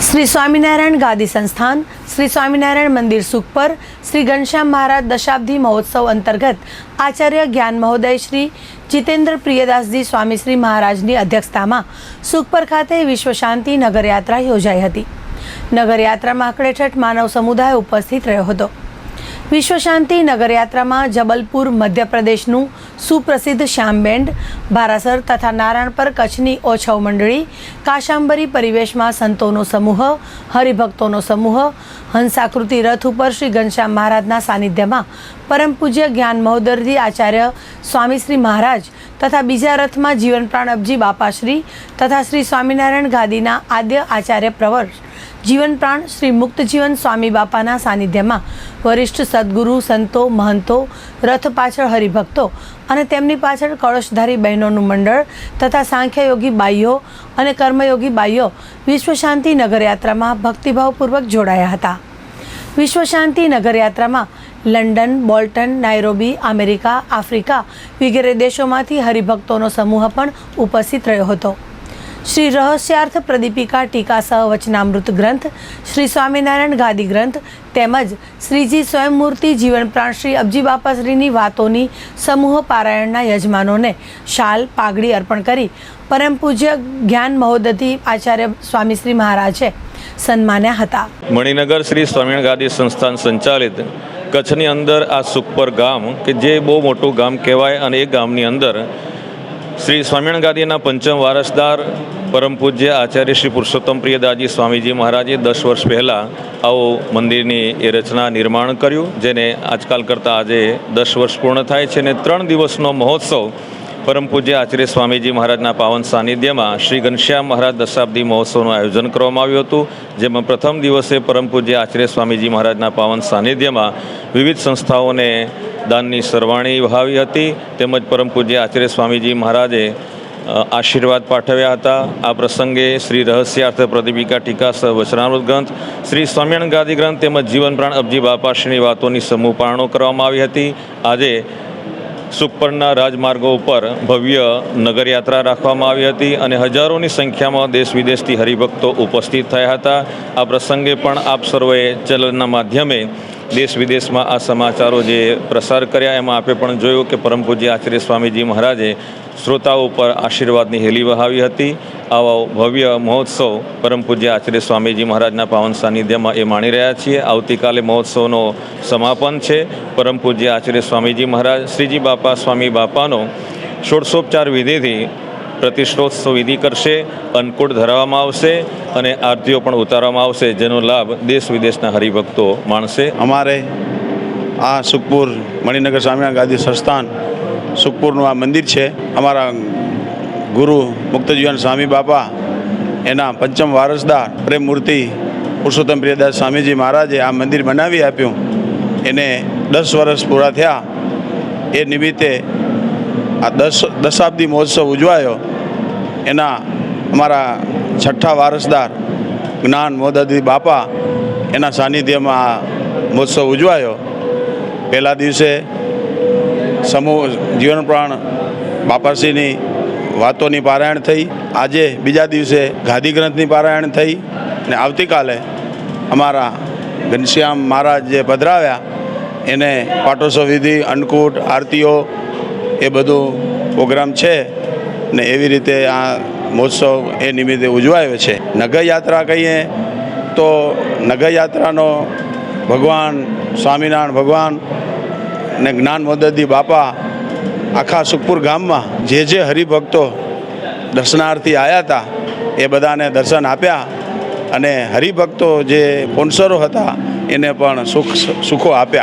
श्री स्वामीनारायण गादी संस्थान श्री स्वामीनारायण मंदिर सुखपर श्री घनश्याम महाराज दशाब्दी महोत्सव अंतर्गत आचार्य ज्ञान महोदय श्री जितेन्द्र प्रियदासजी स्वामी श्री महाराजनी अध्यक्षतामां सुखपर खाते विश्व शांति नगरयात्रा योजाई हती। नगरयात्रामां आकड़ेठठ मानव समुदाय उपस्थित रह्यो हतो। विश्व शांति नगरयात्रा में जबलपुर मध्य प्रदेशनु सुप्रसिद्ध श्याम बेंड, भारासर तथा नारायणपर कच्छनी ओछव मंडली, काशांबरी परिवेश में संतों समूह, हरिभक्तों समूह, हंसाकृति रथ पर श्री घनश्याम महाराजना सानिध्य में परम पूज्य ज्ञान महोदयजी आचार्य स्वामी श्री महाराज तथा बीजा रथ में जीवन प्राण अबजी बापाश्री तथा श्री स्वामीनारायण गादीना आद्य आचार्य प्रवर जीवन प्राण श्री मुक्त जीवन स्वामी बापाना सानिध्य में वरिष्ठ सद्गुरु संतो महंतो रथ पाछळ हरिभक्तो अने तेमनी पाछळ कळशधारी बहनों मंडळ तथा सांख्ययोगी बाईओ अने कर्मयोगी बाईओ विश्व शांति नगरयात्रा में भक्तिभावपूर्वक जोड़ाया हता। विश्व शांति नगरयात्रा में London, Bolton, Nairobi, America, Africa वगैरह देशोमांथी हरिभक्तों समूह पण उपस्थित रह्यो हतो। श्री रहस्यार्थ प्रदीपिका टीका सह वचनामृत ग्रंथ, श्री स्वामीनारायण गादी ग्रंथ तेमज श्रीजी स्वयंमूर्ति जीवन प्राण श्री अबजी बापाश्रीनी वातोनी समूह पारायणना यजमानोने शाल पागड़ी अर्पण करी परम पूज्य ज्ञान महोदयजी आचार्य स्वामी श्री महाराजे सन्मान्या हता। मणिनगर श्री स्वामीनारायण गादी संस्थान संचालित कच्छनी अंदर आ सुखपर गाम के जे बहु मोटू गाम कहेवाय अने ए गामनी अंदर श्री स्वामीनारायण गादीना पंचम वारसदार परम पूज्य आचार्य श्री पुरुषोत्तम प्रियदासजी स्वामीजी महाराजे 10 वर्ष पहला आओ मंदिरनी ए रचना निर्माण कर्युं, जेने आजकाल करता आज 10 वर्ष पूर्ण थाय छे ने 3 दिवसनो महोत्सव परम पूज्य आचार्य स्वामीजी महाराजना पावन सानिध्य में श्री घनश्याम महाराज दशाब्दी महोत्सव आयोजन करवामां आव्युं हतुं, जेमां प्रथम दिवसे परम पूज्य आचार्य स्वामीजी महाराजना पावन सानिध्य में विविध संस्थाओं ने दाननी सरवाणी वहावी हती, तेमज परम पूज्य आचार्य स्वामीजी महाराजे आशीर्वाद पाठव्या हता। आ प्रसंगे श्री रहस्यार्थ प्रदीपिका टीका सह वचनामृत ग्रंथ, श्री स्वामीनारायण गादी ग्रंथ तेमज जीवन प्राण अबजी बापाश्रीनी वातोनी समूह पारणो करवामां आवी हती। आजे सुखपરના રાજમાર્ગો ઉપર ભવ્ય નગરયાત્રા રાખવામાં આવી હતી અને હજારોની સંખ્યામાં દેશ વિદેશથી હરિભક્તો ઉપસ્થિત થયા હતા। આ પ્રસંગે પણ આપ સર્વે ચેનલના માધ્યમે દેશ વિદેશમાં આ સમાચારો જે પ્રસાર કર્યા એમાં આપે પણ જોયું કે પરમ પૂજ્ય આચાર્ય સ્વામીજી મહારાજે શ્રોતાઓ પર આશીર્વાદની હેલી વહાવી હતી। આવો ભવ્ય મહોત્સવ પરમ પૂજ્ય આચાર્ય સ્વામીજી મહારાજના પાવન સાનિધ્યમાં એ માણી રહ્યા છીએ। આવતીકાલે મહોત્સવનો સમાપન છે। પરમ પૂજ્ય આચાર્ય સ્વામીજી મહારાજ શ્રીજી બાપા સ્વામી બાપાનો ષોડશોપચાર વિધિથી પ્રતિષ્ઠોત્સવ વિધિ કરશે, અન્નકૂટ ધરાવવામાં આવશે અને આરતીઓ પણ ઉતારવામાં આવશે, જેનો લાભ દેશ વિદેશના હરિભક્તો માણશે। અમારે આ સુખપુર મણિનગર સ્વામિનારાયણ ગાદી સંસ્થાન સુખપુરનું આ મંદિર છે। અમારા ગુરુ મુક્તજીવન સ્વામી બાપા એના પંચમ વારસદાર પ્રેમ મૂર્તિ પુરુષોત્તમ પ્રિયદાસ સ્વામીજી મહારાજે આ મંદિર બનાવી આપ્યું। એને 10 વર્ષ પૂરા થયા। એ નિમિત્તે આ દશાબ્દી મહોત્સવ ઉજવાયો। એના અમારા છઠ્ઠા વારસદાર જ્ઞાન મહોદયજી બાપા એના સાનિધ્યમાં આ મહોત્સવ ઉજવાયો। પહેલા દિવસે સમૂહ જીવન પ્રાણ બાપાશ્રીની વાતોની પારાયણ થઈ। આજે બીજા દિવસે ગાદી ગ્રંથની પારાયણ થઈ અને આવતીકાલે અમારા ઘનશ્યામ મહારાજ જે પધરાવ્યા એને પાટોત્સવ વિધિ, અન્નકૂટ, આરતીઓ એ બધું પ્રોગ્રામ છે ને એવી રીતે આ મહોત્સવ એ નિમિત્તે ઉજવાયો છે। નગરયાત્રા કહીએ તો નગરયાત્રાનો ભગવાન સ્વામિનારાયણ ભગવાન ને જ્ઞાન મહોદયજી બાપા આખા સુખપુર ગામમાં જે હરિભક્તો દર્શનાર્થી આવ્યા હતા એ બધાને દર્શન આપ્યા અને હરિભક્તો જે સ્પોન્સરો હતા એને પણ સુખો આપ્યા।